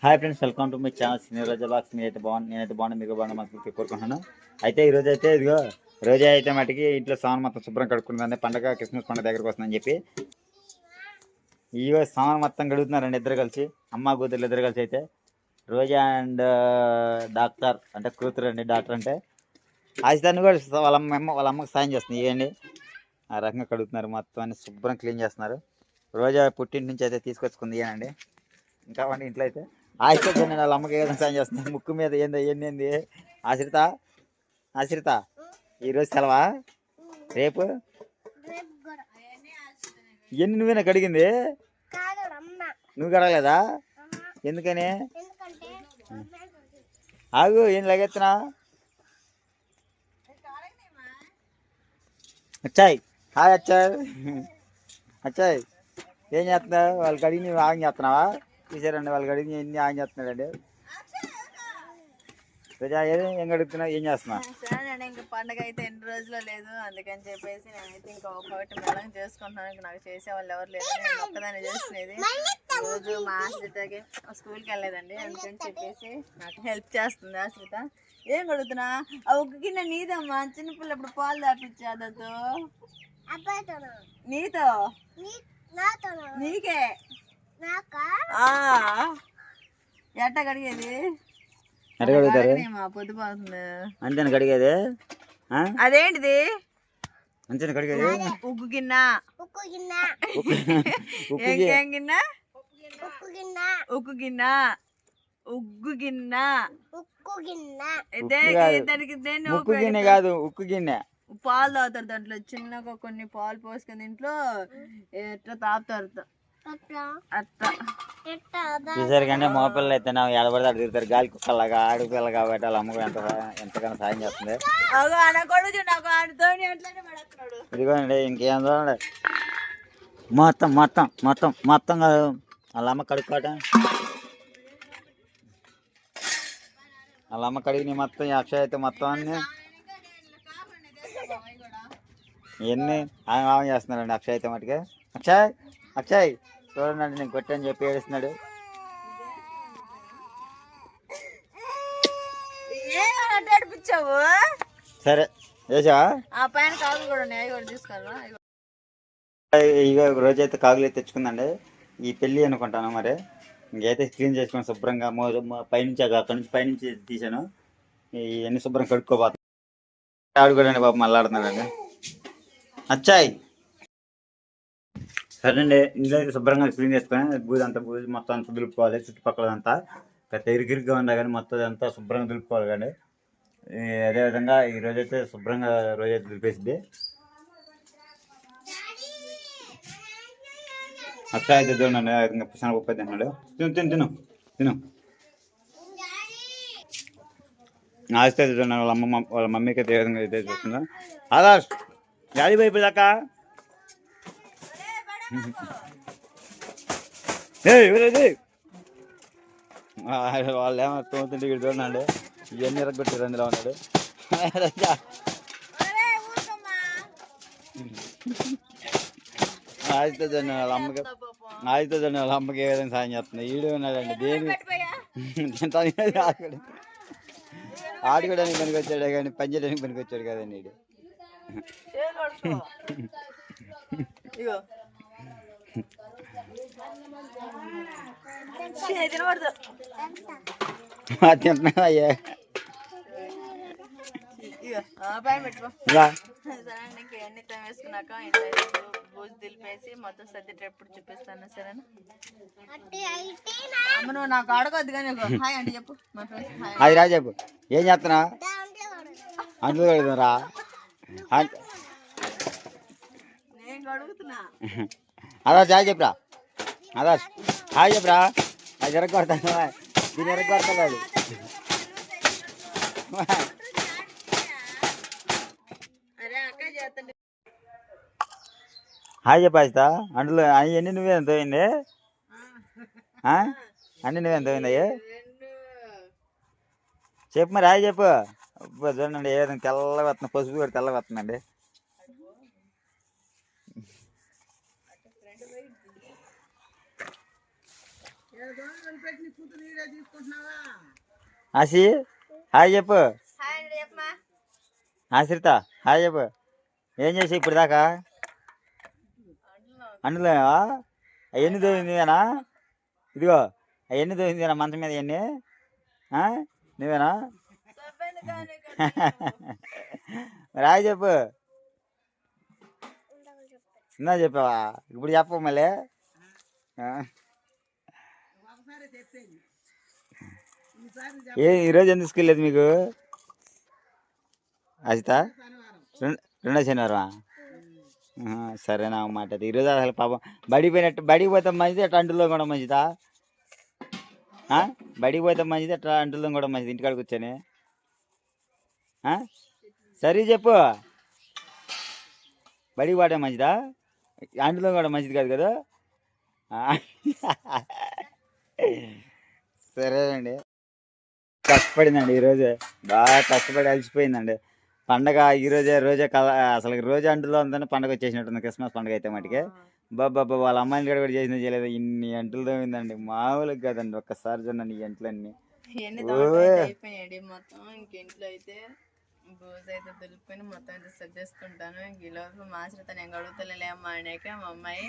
Hi friends, welcome to my channel cine Roja box. నేనైతే బాగున్నాను, మీకు బాగున్నా మాకు కోరుకుంటున్నాను. అయితే ఈరోజు అయితే ఇదిగో రోజా అయితే మటుకి ఇంట్లో సామాన్ మొత్తం శుభ్రం కడుక్కుంటుందండి. పండగ క్రిస్మస్ పండుగ దగ్గరకు వస్తుందని చెప్పి ఇగో సామాన్ మొత్తం కడుగుతున్నారండి ఇద్దరు కలిసి, అమ్మ కూతురు ఇద్దరు కలిసి. అయితే రోజా అండ్ డాక్టర్ అంటే కూతురు అండి, డాక్టర్ అంటే ఆశితాన్ని కూడా వాళ్ళ అమ్మకి సాయం చేస్తుంది. ఇవ్వండి ఆ రకంగా కడుగుతున్నారు, మొత్తం అన్ని శుభ్రం క్లీన్ చేస్తున్నారు. రోజా పుట్టింటి నుంచి అయితే తీసుకొచ్చుకుంది ఇవ్వనండి. ఇంకా వండి ఇంట్లో అయితే ఆశ్రిత వాళ్ళ అమ్మకి ఏదైనా సాయం చేస్తుంది. ముక్కు మీద ఏంది ఆశ్రిత ఆశ్రిత ఈరోజు సెలవా? రేపు ఎన్ని నువ్వేనా కడిగింది? నువ్వు కడగలేదా? ఎందుకని? ఆగు, ఏం లాగెత్తున్నా? అచ్చాయ్, హాయ్ అచ్చాయ్. అచ్చాయ్ ఏం చేస్తున్నావు? వాళ్ళు కడిగి నువ్వు ఆగం చేస్తున్నావా? చూసారండి, వాళ్ళు కడిగి ఎన్ని ఆగం చేస్తున్నాడండి. రోజా ఏం కడుగుతున్నావు, ఏం చేస్తున్నావు? ఇంకా పండగ అయితే ఎన్ని రోజుల్లో లేదు, అందుకని చెప్పేసి నేనైతే ఇంకా ఒకటి మెల్లం చేసుకుంటున్నాను. నాకు చేసేవాళ్ళు ఎవరు లేదు, నేను ఒక్కదాన్ని చేసుకునేది. రోజు మా ఆశ్రితకి స్కూల్కి వెళ్ళలేదండి, అందుకని చెప్పేసి నాకు హెల్ప్ చేస్తుంది ఆశ్రిత. ఏం కడుగుతున్నా? ఆ ఒక్క గిన్నె నీదమ్మా, చిన్నపిల్ల ఇప్పుడు పాలు దాపించా అదతో నీతో నీకే ఎట్ట కడిగేది? పొద్దుపోతుంది అంతేనా కడిగేది? అదేంటిది? అంతేనా కడిగేది? ఉగ్గు గిన్నె. ఏం గిన్నె? ఉగ్గు గిన్నె. ఉగ్గు గిన్నె ఉక్కు గిన్నె కాదు, ఉక్కు గిన్నె. పాలు తాగుతారు దాంట్లో, చిన్నగా కొన్ని పాలు పోసుకుని దీంట్లో ఎట్లా తాగుతారు అట్లా. చూసారు కానీ మగపిల్లలు అయితే నా ఎడబడితే అటు తిరుగుతారు, గాలి కుక్కలాగా. ఆడపిల్ల కాబట్టి వాళ్ళ అమ్మకు ఎంతగానో సాయం చేస్తుంది. ఇదిగోండి ఇంకేం చూడండి, మొత్తం మొత్తం మొత్తం మొత్తం కాదు వాళ్ళ అమ్మ కడుక్కోవటం. వాళ్ళ అమ్మ కడిగి మొత్తం అక్షయ్ అయితే మొత్తం అన్ని ఇవన్నీ ఆమె చేస్తున్నారండి. అక్షయ్ అయితే మటుకే అక్షయ్ అక్షయ్ చూడండి, నేను కొట్టని చెప్పి ఏడుస్తున్నాడు. సరే వేసావా? ఇక రోజైతే కాగులు అయితే తెచ్చుకుందండి. ఈ పెళ్ళి అనుకుంటాను మరి. ఇంకైతే క్లీన్ చేసుకుని శుభ్రంగా పైనుంచి అక్కడి నుంచి పైనుంచి తీసాను. ఇవన్నీ శుభ్రం కడుక్కోబోతున్నాను. ఆడు కూడా అండి బాబు మళ్ళీ ఆడుతున్నాడండి. అచ్చాయ్ సరేండి, ఇంట్లో అయితే శుభ్రంగా క్లీన్ చేసుకొని బూజు మొత్తం అంతా దులుపుకోవాలి. చుట్టుపక్కలంతా ఇరుకిరుగ్గా ఉన్నా కానీ మొత్తం అంతా శుభ్రంగా దులుపుకోవాలి. కానీ అదేవిధంగా ఈ రోజైతే శుభ్రంగా రోజైతే దులిపేసింది. అక్షయ్ అయితే చూడండి ఇంకా శనగపప్పు అయితే తిన్నాడు. తిను తిను తిను. ఆస్తే చూడండి వాళ్ళ మమ్మీకి అయితే ఏ విధంగా అయితే చూస్తుందా. ఆదర్శ్ గాలి అయిపోయాక వాళ్ళు ఏమో తోముతుంటే ఇక్కడ చూడండి, ఇవన్నీ ఎరగొట్టి రందిలో ఉన్నాడు. ఆదిత్య చూడండి వాళ్ళ అమ్మకి, ఆదిత్య చూడండి వాళ్ళ అమ్మకి ఏ విధంగా సాయం చేస్తుంది. ఈడు ఉన్నాడండి దేని ఆడుకోవడానికి పనికి వచ్చాడే కానీ పని చేయడానికి పనికి వచ్చాడు కదండి వీడు. తింటున్నాయ్యా వేసుకున్నాక బూజు దిలిపేసి మొత్తం సర్దిటప్పుడు చూపిస్తాను. సరేనా? అమ్మ నువ్వు నాకు అడగొద్దు కానీ హాయ్ అండి చెప్పు. అది రా చెప్పు, ఏం చేస్తున్నా? అందులో రా నేను అడుగుతున్నా. ఆదర్శ్ హాయ్ చెప్పురా, ఆదర్శ్ హాయ్ చెప్పురా. అది ఎరగొడతాను, దీన్ని ఎరగొడతాడు. హాయ్ చెప్పాస్త అందులో అన్ని నువ్వే ఎంత పోయింది? అన్ని నువ్వే ఎంత పోయింది? చెప్పు మరి హాయ్ చెప్పు. చూడండి ఏ విధంగా తెల్లగా వస్తుంది, పసుపు కూడా తెల్లగా వస్తుందండి. ఆసి హాయ్ చెప్పు. హాయ్ అండి చెప్పమా. ఆశ్రిత హాయ్ చెప్పు. ఏం చేసి ఇప్పుడు దాకా అందులో అవన్నీ దోయిందినా? ఇదిగో అవన్నీ దోయిందినా మంచం మీద అవన్నీ నువ్వేనా? రాయి చెప్పు. ఇందా చెప్పావా? ఇప్పుడు చెప్పు మళ్ళీ. ఈరోజు ఎందుకు స్కూల్ లేదు మీకు? అజిత రెండో శనివారం. సరేనా అన్నమాట. ఈరోజు అసలు పాపం బడికి పోయినట్టు, బడికి పోతే మంచిది అట్లా అంటుల్లో కూడా మంచిదా? బడికి పోతే మంచిది అట్లా అంటుల్లో కూడా మంచిది ఇంటికాడ కూర్చొని. సరే చెప్పు. బడికి పోవడం మంచిదా? అంటులో కూడా మంచిది కాదు కదా. సరేనండి. కష్టపడిందండి ఈరోజు, బాగా కష్టపడి అలసిపోయిందండి. పండగ రోజే కల అసలు రోజు అంటులో ఉందని పండగ వచ్చేసినట్టుంది. క్రిస్మస్ పండుగ అయితే మటుకే బాబా వాళ్ళ అమ్మాయిని కూడా చేసిన చేయలేదు. ఇన్ని అంటులు తోమిందండి, మామూలుగా కదండి. ఒక్కసారి చూడండి ఈ అంట్లన్నీ అయిపోయాయండి మొత్తం. ఇంట్లో అయితే బూజు అయితే దులిపోయి మొత్తం అయితే సర్దేసుకుంటాను. ఈలోపు మాసిరిత నేను గడుగుతలేమ్మా అనేక మా అమ్మాయి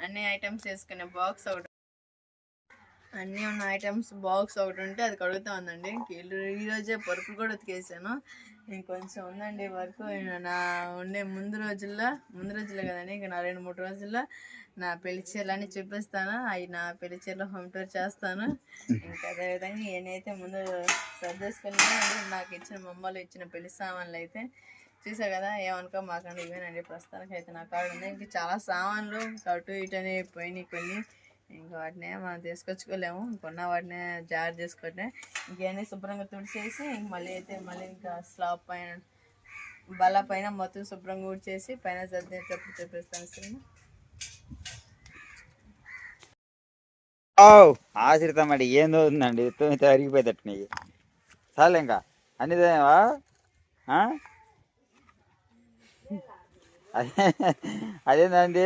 అన్ని ఐటమ్స్ వేసుకునే బాక్స్ ఒకటి, అన్నీ ఉన్న ఐటమ్స్ బాక్స్ ఒకటి ఉంటే అది కడుగుతా ఉందండి. ఈరోజే పరుపులు కూడా ఉతికేసాను. ఇంకొంచెం ఉందండి వర్క్. నా ఉండే ముందు రోజుల్లో కదండి, ఇంకా నా 2-3 రోజుల్లో నా పెళ్లి చీరలన్నీ చూపిస్తాను. అవి నా పెళ్లి చీరలో హోమ్ టూర్ చేస్తాను. ఇంకా అదేవిధంగా నేనైతే ముందు సర్దేసుకుని నాకు ఇచ్చిన మమ్మల్ని ఇచ్చిన పెళ్లి సామాన్లు అయితే చూసా కదా, ఏమనుకో మాకండి ఇవేనండి. ప్రస్తుతానికి అయితే నా కాడ ఉంది. ఇంక చాలా సామాన్లు అటు ఇటు అని పోయినాయి కొన్ని. ఇంకా వాటిని మనం తీసుకొచ్చుకోలేము. కొన్న వాటిని జాగ్రత్త చేసుకుంటే ఇంకన్నీ శుభ్రంగా తుడిచేసి మళ్ళీ ఇంకా స్లాబ్ పైన బల్ల పైన మొత్తం శుభ్రంగా ఊడ్చేసి పైన సర్దేటప్పుడు చూపిస్తాను. సరే ఆశ్రిత మరి ఏం చదువుతుందండి? తొమ్మిది అరిగిపోయేటట్టున్నాయి. చాలు ఇంకా అన్నిదేవా. అదేందండి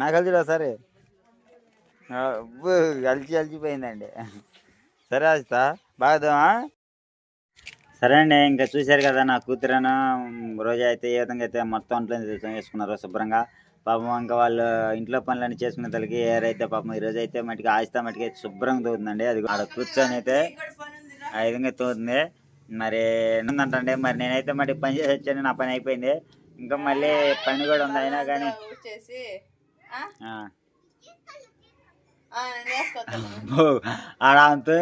నాకు కలిసి సరే అలిచిపోయిందండి. సరే ఆశిత బాగుదామా? సరే అండి, ఇంకా చూశారు కదా నా కూతురను రోజు అయితే ఏ విధంగా అయితే మొత్తం అంట్లో వేసుకున్నారు శుభ్రంగా. పాపం ఇంకా వాళ్ళు ఇంట్లో పనులన్నీ చేసుకునే తలకి ఏరైతే పాపం ఈరోజు అయితే మటుకి ఆశిత మటుకి శుభ్రంగా తోగుతుందండి. అది ఆడ కూర్చొని అయితే ఆ విధంగా తోగుతుంది. మరి ఏంటంటే మరి నేనైతే మరి పని చేసి వచ్చాను, నా పని అయిపోయింది. ఇంకా మళ్ళీ పని కూడా ఉంది. అయినా కానీ ఆడ అంతా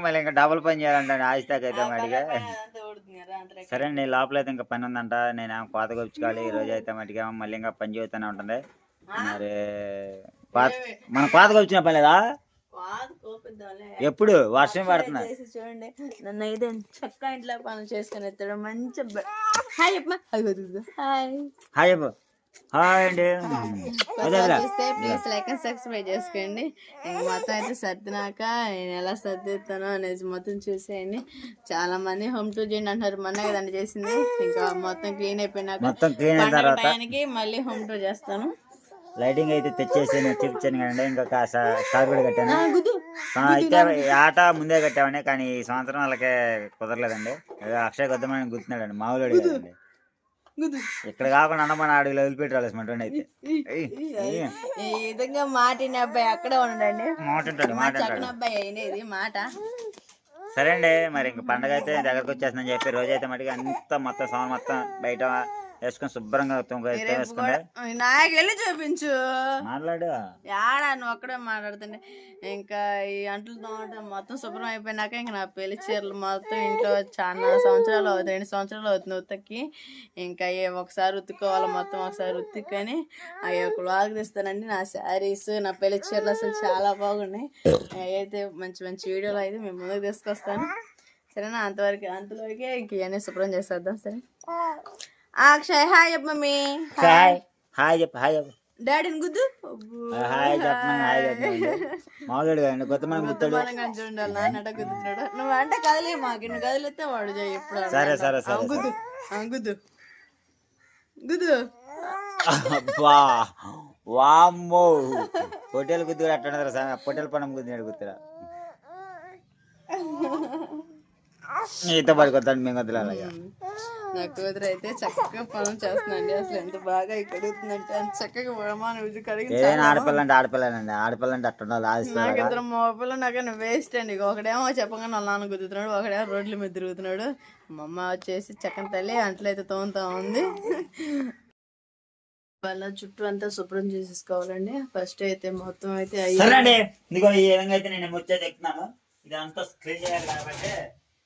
మళ్ళీ ఇంకా డబుల్ పని చేయాలంట ఆశితాకైతే మటుగా. సరే అండి, లోపలైతే ఇంకా పని ఉందంట. నేను కోత కొచ్చుకోవాలి ఈ రోజు అయితే మటుగా. మళ్ళీ ఇంకా పని చేస్తూనే ఉంటుంది. మరి మన కోత కొచ్చిన పని లేదా? ఎప్పుడు వర్షం పడుతుంది చూడండి. నన్ను అయితే చక్క ఇంట్లో పనులు చేసుకుని ఎత్తాడు. మంచి హాయ్ హాయ్ హాయ్ అండి. ప్లీజ్ లైక్ అండ్ సబ్స్క్రైబ్ చేసుకోండి. మొత్తం అయితే సర్దినాక నేను ఎలా సర్దిస్తానో అనేది మొత్తం చూసేయండి. చాలా మంది హోమ్ టూర్ చేయండి అంటారు. మొన్న కదండి చేసింది. ఇంకా మొత్తం క్లీన్ అయిపోయినాక టైంకి మళ్ళీ హోమ్ టూర్ చేస్తాను. లైటింగ్ అయితే తెచ్చేసి చూపించాను కదండి. ఇంకా స్టార్ కూడా కట్టాను. అయితే ఆట ముందే కట్టామండి, కానీ ఈ సంవత్సరం వాళ్ళకే కుదరలేదండి. అక్షయ్ కొద్దమని గుర్తున్నాడండి, మామూలు కదండి. ఇక్కడ కాకుండా అన్నమని అడవిలో వదిలిపెట్టి రాలేసమంటే అయితే ఈ విధంగా మాటిన అబ్బాయి అక్కడే ఉండండి. మాట అబ్బాయి అయినది మాట. సరే అండి, మరి ఇంక పండగ అయితే దగ్గరకు వచ్చేస్తుందని చెప్పి రోజు అయితే మటుకు అంతా మొత్తం సామాన్ మొత్తం బయట వేసుకొని శుభ్రంగా వేసుకుంటే నాకెళ్ళి చూపించు. మాట్లాడు యాడా నువ్వు అక్కడే మాట్లాడుతుండే. ఇంకా ఈ అంట్లు తోమటం మొత్తం శుభ్రం అయిపోయినాక ఇంకా నా పెళ్లి చీరలు మొత్తం ఇంట్లో చాలా సంవత్సరాలు అవుతుంది, 2 సంవత్సరాలు అవుతుంది ఉత్తకి. ఇంకా ఒకసారి ఉతుక్కోవాలి, మొత్తం ఒకసారి ఉతుక్కొని అవి ఒక వాగు తీస్తానండి. నా శారీస్, నా పెళ్లి చీరలు అసలు చాలా బాగున్నాయి. అయితే మంచి మంచి వీడియోలు అయితే మేము ముందుకు తీసుకొస్తాను. సరేనా? అంతలోకే ఇంక ఇవన్నీ శుభ్రం చేసేద్దాం. సరే అక్షయ్ హాయ్ చెప్పు. మమ్మీ హాయ్ చెప్పు. హాయ్ చెప్పు డాడీని గుద్దు. హాయ్ చెప్పమని హాయ్ చెప్పండి. మామూలు కదండి, కొత్త మనం చూడాలి. నాన్నట గుద్దుతున్నాడు. నువ్వు అంటే కదిలే మాకు, నువ్వు కదిలితే వాడు ఎప్పుడు. సరే సరే సరే గుద్దు గుద్దు గుద్దు. అబ్బా వామ్మో పొట్టేలు గుద్దురు అట్టుండదు సార్ పొట్టేలు పనం గుద్దినాడు గుర్తురా ఈత పడుకొద్దాండి మేము వద్దులు అలాగా నా కూతురు అయితే చక్కగా పనులు చేస్తుందండి. అసలు ఎంత బాగా కడుగుతుందంటే అంత చక్కగా ప్రమాణం ఇది కడిగి ఏదైనా ఆడపిల్లండి ఆడపిల్లంటే అట్టుండాలి నాకు ఇద్దరు మగపిల్ల నాకన్నా వేస్ట్ అండి. ఒకడేమో చెప్పగానే వాళ్ళ నాన్న గుద్దుతున్నాడు, ఒకడేమో రోడ్ల మీద తిరుగుతున్నాడు. మా అమ్మ వచ్చేసి చక్కని తల్లి అంట్లయితే తోముతా ఉంది. వాళ్ళ చుట్టూ అంతా శుభ్రం చేసేసుకోవాలండి. ఫస్ట్ అయితే మొత్తం అయితే సరేండి ఇదిగో ఈ విధంగా అయితే నేను ముచ్చే చెప్తున్నాను. ఇదంతా క్లీన్ చేయాలి కాబట్టి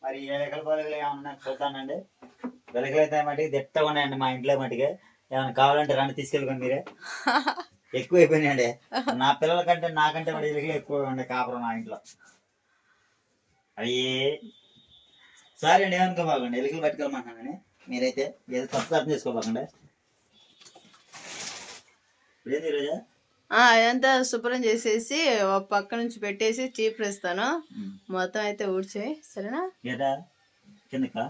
మరి ఎలకల బొలకలు ఏమన్నా చూద్దానండి. వెలకలు అయితే మటుకు దిట్టగా ఉన్నాయండి మా ఇంట్లో మటుకే. ఏమైనా కావాలంటే రండి తీసుకెళ్ళుకోండి మీరే. ఎక్కువ అయిపోయినాయండి నా పిల్లల కంటే నాకంటే మరి ఎలుకలు ఎక్కువ ఉండే కాపురం నా ఇంట్లో. అవి సరే అండి ఏమనుకోబాకండి ఎలుకలు పట్టుకెళ్ళమంటున్నానని మీరైతే ఏదో తప్పు అర్థం చేసుకోబాకండి. ఇప్పుడేంది ఈరోజు అదంతా శుభ్రం చేసేసి ఒక పక్క నుంచి పెట్టేసి చీపురేస్తాను. మొత్తం అయితే ఊడ్చేయి సరేనా? కిందకా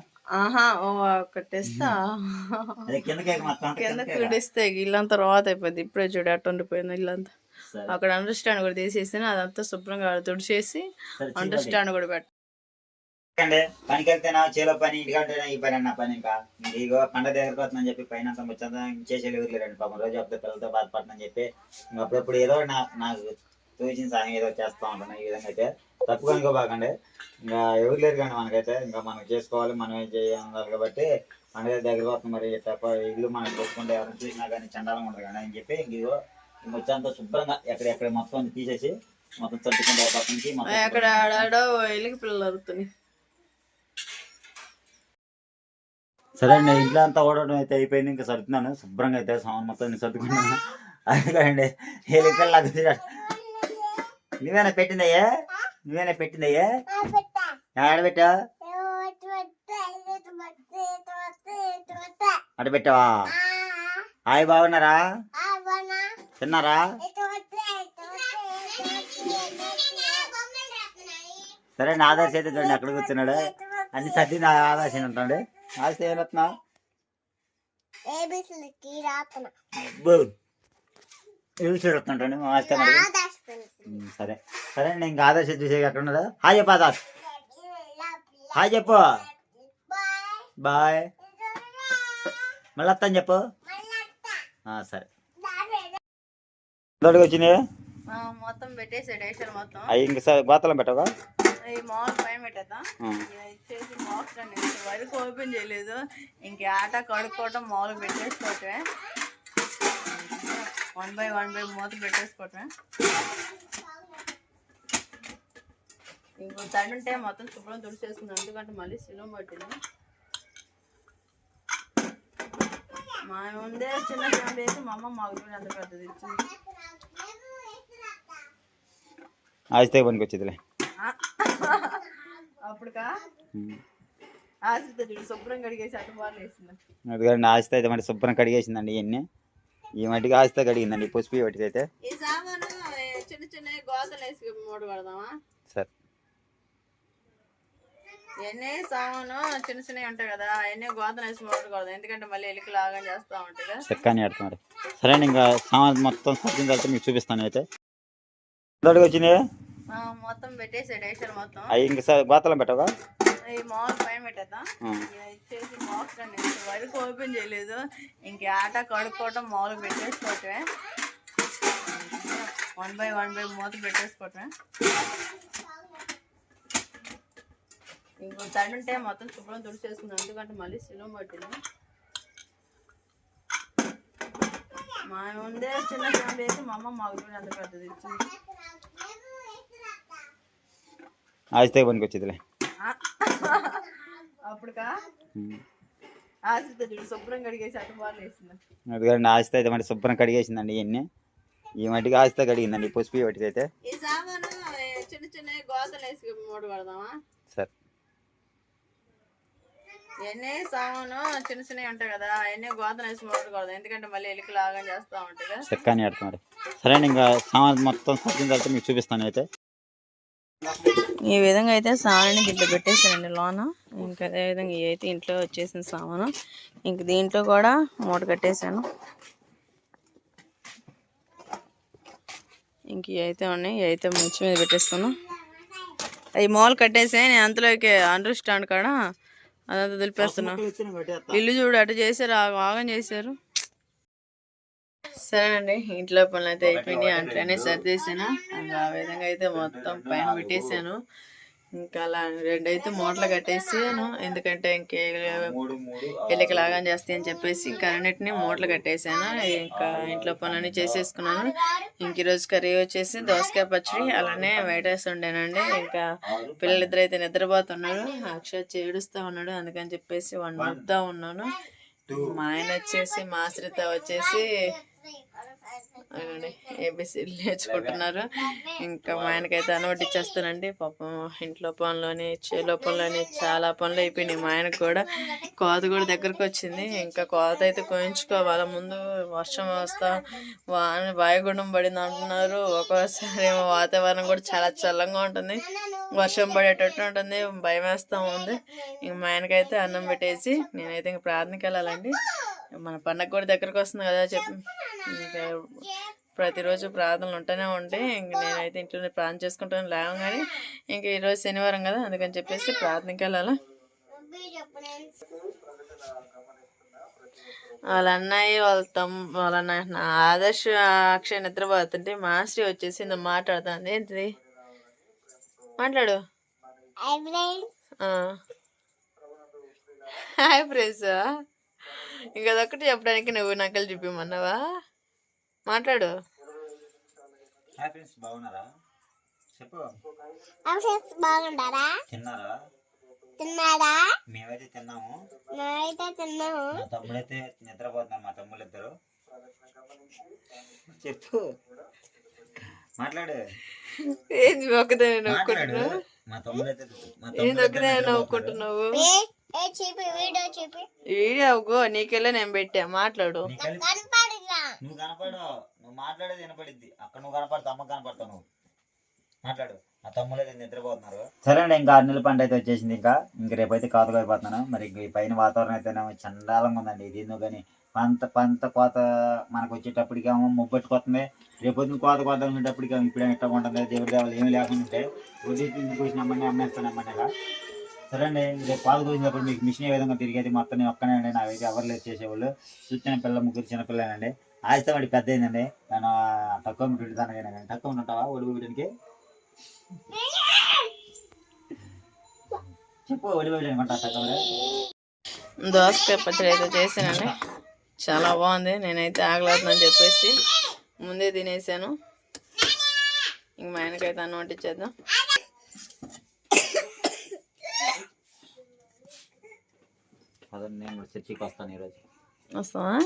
కట్టేస్తా కిందకి ఊడిస్తే ఇల్లంతా తర్వాత అయిపోయింది. ఇప్పుడే చూడు అట్టు ఉండిపోయింది ఇల్లంతా. అక్కడ అండర్స్టాండ్ కూడా తీసేసి అదంతా శుభ్రంగా తుడిచేసి అండర్స్టాండ్ కూడా పెట్ట పనికి వెళ్తేనా చేలో పని ఇంటికంటే ఈ పని అన్న పని ఇంకా ఇగో పండగ దగ్గరకు వస్తుందని చెప్పి పైన ముచ్చంతా చేసేది ఎవరులేరండి పాపం. రోజు అప్పుడు పిల్లలతో బాధపడుతుందని చెప్పి అప్పుడప్పుడు ఏదో నాకు తోచిన సాయం ఏదో చేస్తూ ఉంటాను. ఈ విధంగా అయితే తప్పు కనుకోబాకండి. ఇంకా ఎవరు లేరు కానీ మనకైతే ఇంకా మనం చేసుకోవాలి, మనం ఏం చేయాలి కాబట్టి పండగ దగ్గరకు వస్తుంది. మరి తప్ప ఇల్లు మనం కొట్టుకుంటే ఎవరైనా చూసినా కానీ చండాలంగా ఉంటుంది కానీ అని చెప్పి ఇదిగో ముచ్చంతా శుభ్రంగా ఎక్కడెక్కడ మొత్తం తీసేసి మొత్తం తట్టుకుంటే పక్క నుంచి అక్కడ ఎలికి పిల్లలు అరుతున్నాయి. సరే అండి ఇంట్లో అంతా ఓడడం అయితే అయిపోయింది. ఇంకా సర్దుతున్నాను శుభ్రంగా అయితే సామాన్ మొత్తం సర్దుకున్నాను. అందుకండి ఎలికల్లా నువ్వేనా పెట్టిందయ్యా ఆడబెట్టా అటు పెట్టావా? హాయ్ బాగున్నారా? తిన్నారా? సరే అండి ఆదర్శ అయితే చూడండి అక్కడ కూర్చున్నాడు. అన్ని సర్ది నా ఆదర్శ ఉంటాడు. ఆదర్శ ఏం రాస్తున్నా? చూస్తుంటాండి సరే సరే అండి ఇంకా ఆదర్శ చూసే అక్కడ ఉన్నదా? హాయ్ చెప్పు ఆదర్శ్, హాయ్ చెప్పు, బాయ్ మళ్ళీ వస్తాను చెప్పు. సరే వచ్చింది మొత్తం పెట్టేసాడు మొత్తం అవి ఇంక గోతలం పెట్టవా? మామూలు పైన పెట్టేద్దాం. ఇచ్చేసి మామూలు వరకు ఓపెన్ చేయలేదు. ఇంక ఆట కడుక్కోవటం మామూలు పెట్టేసుకోవటమే. 1 by 1 మూత పెట్టేసుకోవటమే. ఇంకో తడి ఉంటే మొత్తం శుభ్రం తుడిచేసుకున్నాం. ఎందుకంటే మళ్ళీ సిలువ పట్టింది. మా ముందే చిన్న ఫ్యామిలీ అయితే మా అమ్మ మాకు కూడా అంత పెద్దది ఇచ్చింది. ఆస్తే పనికి వచ్చేదిలే అప్పుడుకా ఆశ్రిత చూడు శుభ్రం కడిగేసి అటు బాగా వేసింది. అదిగండి ఆస్తి అయితే మరి శుభ్రం కడిగేసిందండి. ఇవన్నీ ఈ మట్టికి ఆస్తి కడిగిందండి. పుష్పి వాటికి అయితే ఈ సామాను చిన్న చిన్న గోతలు వేసి మూడు కడదామా? సరే ఎన్ని సామాను చిన్న చిన్నవి ఉంటాయి కదా అవన్నీ గోతలు వేసి మూడు కడదాం. ఎందుకంటే మళ్ళీ ఎలికి లాగా చేస్తా ఉంటాయి కదా. చెక్కని ఆడుతున్నారు. సరే అండి ఇంకా సామాన్ మొత్తం సర్దిన తర్వాత మీకు చూపిస్తాను. అయితే వచ్చింది మొత్తం పెట్టేసాడు మొత్తం అవి ఇంకా గోతలం పెట్టవా? మామూలు పైన పెట్టేద్దాం. ఇచ్చేసి మామూలు వరకు ఓపెన్ చేయలేదు. ఇంక ఆట కడుక్కోవటం మామూలు పెట్టేసుకోవటమే. 1 by 1 మూత పెట్టేసుకోవటమే. ఇంకో తడి ఉంటే మొత్తం శుభ్రం తుడిచేసుకున్నాం. ఎందుకంటే మళ్ళీ సిలువ పట్టింది. మా ముందే చిన్న ఫ్యామిలీ అయితే మా అమ్మ మాకు కూడా అంత పెద్దది ఇచ్చింది. ఆస్తే పనికి వచ్చేదిలే అప్పుడుకా ఆశ్రిత చూడు శుభ్రం కడిగేసి అటు బాగా వేసింది. అదిగండి ఆస్తి అయితే మరి శుభ్రం కడిగేసిందండి. ఇవన్నీ ఈ మట్టికి ఆస్తి కడిగిందండి. పుష్పి వాటికి అయితే ఈ సామాను చిన్న చిన్న గోతలు వేసి మూడు కడదామా? సరే ఎన్ని సామాను చిన్న చిన్నవి ఉంటాయి కదా అవన్నీ గోతలు వేసి మూడు కడదాం. ఎందుకంటే మళ్ళీ ఎలికి లాగా చేస్తా ఉంటాయి కదా. చెక్కని ఆడుతున్నారు. సరే అండి ఇంకా సామాన్ మొత్తం సర్దిన తర్వాత మీకు చూపిస్తాను. అయితే ఈ విధంగా అయితే సామాన్ని దీంట్లో పెట్టేసానండి లోన. ఇంకా అదేవిధంగా ఇవి అయితే ఇంట్లో వచ్చేసిన సామాను. ఇంక దీంట్లో కూడా మూట కట్టేసాను. ఇంక ఇవి అయితే ఉన్నాయి, ఇవి అయితే మంచి మీద పెట్టేసుకున్నాం. అవి మాల్ కట్టేసాయి, నేను అంతలోకి అండర్ స్టాండ్ కాడ అదంతా దులిపేస్తున్నా. ఇల్లు చూడు అటు చేశారు, ఆగం చేశారు. సరేనండి, ఇంట్లో పనులు అయితే అయిపోయినాయి, అంట్లనే సర్దేసాను. ఆ విధంగా అయితే మొత్తం పైన పెట్టేసాను. ఇంకా అలా 2 అయితే మూటలు కట్టేసాను, ఎందుకంటే ఎల్లికి లాగా చేస్తాయి అని చెప్పేసి ఇంకా అన్నిటిని మూటలు కట్టేసాను. ఇంకా ఇంట్లో పనులన్నీ చేసేసుకున్నాను. ఇంక ఈరోజు కర్రీ వచ్చేసి దోసకాయ పచ్చడి, అలానే వైట్ రైస్ వండానండి. ఇంకా పిల్లలిద్దరు అయితే నిద్రపోతున్నారు, అక్షయ్ ఏడుస్తూ ఉన్నాడు, అందుకని చెప్పేసి వండుతా ఉన్నాను. మా ఆయన వచ్చేసి మా శ్రీత వచ్చేసి ఏబిసిడ్లు నేర్చుకుంటున్నారు. ఇంకా మా ఆయనకైతే అనవడ్డిచ్చేస్తానండి. పాపం ఇంట్లో పనులని చేలో పనులని చాలా పనులు అయిపోయినాయి. మా ఆయనకు కూడా కోత కూడా దగ్గరకు వచ్చింది. ఇంకా కోత అయితే కోయించుకోవాలి. ముందు వర్షం వస్తా వాయుగుండం పడింది అంటున్నారు. ఒక్కోసారి ఏమో వాతావరణం కూడా చాలా చల్లంగా ఉంటుంది, వర్షం పడేటట్టు ఉంటుంది, భయం వేస్తూ ఉంది. ఇంక మా ఆయనకైతే అన్నం పెట్టేసి నేనైతే ఇంక ప్రార్థనకి వెళ్ళాలండి. మన పండగ కూడా దగ్గరకు వస్తుంది కదా చెప్పి ఇంకా ప్రతిరోజు ప్రార్థనలు ఉంటూనే ఉంటాయి. ఇంక నేనైతే ఇంట్లోనే ప్రార్థన చేసుకుంటాను లేవగానే. ఇంక ఈరోజు శనివారం కదా, అందుకని చెప్పేసి ప్రార్థనకి వెళ్ళాలా. వాళ్ళ అన్నయ్య వాళ్ళ నా ఆదర్శ అక్షయ్ నిద్రపోతుంటే మాస్టర్ వచ్చేసి నువ్వు మాట్లాడుతుంది. ఏంటిది మాట్లాడు. హాయ్ ఫ్రెండ్స్, ఇంకా అదొక్కటి చెప్పడానికి నువ్వు నకలు చూపిమన్నావా? మాట్లాడు. బాగున్నారా చెప్పు. తిన్నారా? మేమైతే తిన్నాము. మా తమ్ముడైతే నిద్రపోతున్నారు, మా తమ్ముళ్ళు ఇద్దరు. చెప్పు, మాట్లాడు. ఏంది ఒకదే నవ్వుకుంటున్నావు? మా తమ్ముడైతే నవ్వుకుంటున్నావు? వీడియో నీకెళ్ళి నేను పెట్టా, మాట్లాడు. నువ్వు కనపడు, నువ్వు మాట్లాడేది వినపడిద్ది. అక్కడ నువ్వు కనపడతావు, అమ్మ కనపడతావు, నువ్వు మాట్లాడు. ఆ తమ్ముళ్ళు అయితే నిద్రపోతున్నారు. సరే అండి, ఇంకా 6 నెలల పంట అయితే వచ్చేసింది. ఇంకా రేపైతే కాతకు అయిపోతున్నాను. మరి ఈ పైన వాతావరణం అయితేనేమో చండాలంగా ఉందండి. ఇది ఎందుకు కానీ పంత కోత మనకు వచ్చేటప్పటికేమో ముబ్బట్టుకొస్తుంది. రేపొద్దున కోత వచ్చేటప్పటికేమో ఇప్పుడే ఇట్లా ఉంటుంది. దేవుడి దేవాలు ఏమి లేకుండా ఉంటే ఉదయం కూసినమ్మని అమ్మేస్తానమ్మనిగా. సరే అండి, రేపు పాలు కూసినప్పుడు మీకు మిషన్ ఏ విధంగా తిరిగేది మొత్తం నేను ఒక్కనే అండి. నాకైతే ఎవరు లేదు చేసేవాళ్ళు. చూసిన పిల్ల ముగ్గురు చిన్నపిల్లనండి. ఆయిస్తామండి పెద్ద అయిందండి. నేను తక్కువ ఉంటుంది దానికైనా కానీ తక్కువ ఉంటావా ఒడివి వీటికి చెప్పు. ఒడివి అనుకుంటా తక్కువ. దోసకాయ పచ్చడి అయితే చేసానండి, చాలా బాగుంది. నేనైతే ఆగలేదని చెప్పేసి ముందే తినేసాను. ఇంక మా ఆయనకైతే అన్నం వంటించేద్దాం. నేను చర్చికి వస్తాను ఈరోజు. వస్తావా?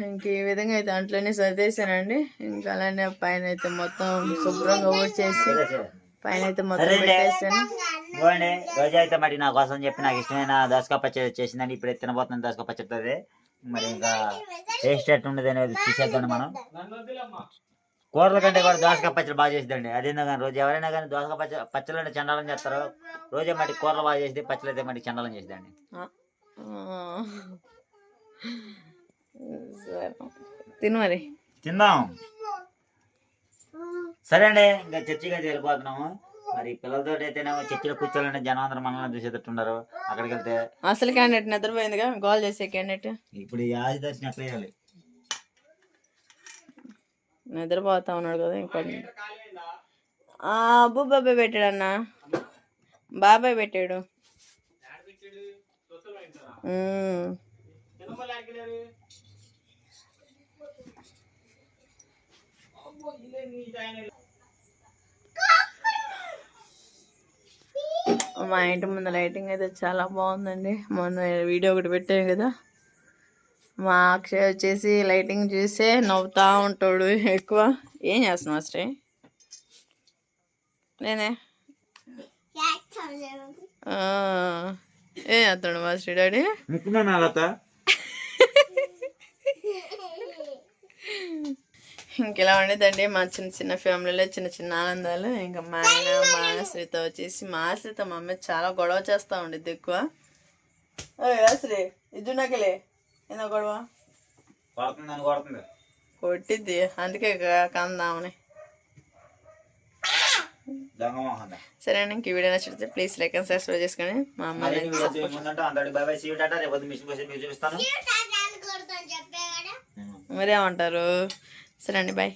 ఇంక ఈ విధంగా అయితే అంట్లోనే సర్దేశానండి. ఇంకా అలానే పైన అయితే మొత్తం శుభ్రంగా ఊడ్చేసి పైన అయితే మొత్తం పెట్టేసాను. ఇవ్వండి, రోజు అయితే మరి నా కోసం చెప్పి నాకు ఇష్టమైన దోసకాయ పచ్చడి వచ్చేసిందండి. ఇప్పుడు తినబోతున్నాను దోసకాయ పచ్చడి. మరి ఇంకా టేస్ట్ ఎట్టు ఉండదు అనేది చూసేద్దండి. మనం కూరల కంటే కూడా దోసకాయ పచ్చడి బాగా చేసిద్దండి. అదేందో కానీ రోజు ఎవరైనా కానీ దోసకాయ పచ్చళ్ళు అంటే చండాలం చేస్తారు. రోజే మట్టి కూరలు బాగా చేసి పచ్చళ్ళు అయితే మట్టి చండాలం చేసిద్దండి. తిను మరి, తిందాం. సరే అండి, ఇంకా చర్చికి అయితే వెళ్ళిపోతున్నాము. మరి పిల్లలతో అయితేనేమో చర్చిలో కూర్చోవాలంటే జనం అందరూ మనల్ని చూసేటట్టున్నారు. అక్కడికి వెళ్తే అసలు క్యాండిడేట్ నిద్రపోయిందిగా, గోల్ చేసే క్యాండిడేట్ ఇప్పుడు ఈ ఆది దర్శనం ఎట్లా చేయాలి? నిద్రపోతా ఉన్నాడు కదా. ఇంకా అబ్బు బాబాయ్ పెట్టాడు అన్న, బాబాయ్ పెట్టాడు. మా ఇంటి ముందు లైటింగ్ అయితే చాలా బాగుందండి. మొన్న వీడియో ఒకటి పెట్టాను కదా. మా అక్షయ్ వచ్చేసి లైటింగ్ చూసే నవ్వుతా ఉంటాడు ఎక్కువ. ఏం చేస్తున్నావు అక్షయ్? నేనే ఏం చేస్తాడు మాస్టర్ డాడీ? ఇంకెలా ఉండేదండి మా చిన్న చిన్న ఫ్యామిలీలో చిన్న చిన్న ఆనందాలు. ఇంకా మా ఆయన మా శ్రీతో వచ్చేసి మా శ్రీతో మా అమ్మ చాలా గొడవ చేస్తూ ఉండేది ఎక్కువ. శ్రీ ఇది నాకలే ఏదో గొడవ కొట్టిద్ది అందుకే కందామని. దొంగ మోహన్ సరే అండి, ఇంక ఈ వీడియో నచ్చితే ప్లీజ్ లైక్ అండ్ సబ్స్క్రైబ్ చేసుకొని మా అమ్మ ముందంటే అందరికి బాయ్ బాయ్ సీ యూ టాటా. రేపు మిషన్ కోసం చూపిస్తాను. మీరేమంటారు? సరే అండి, బాయ్.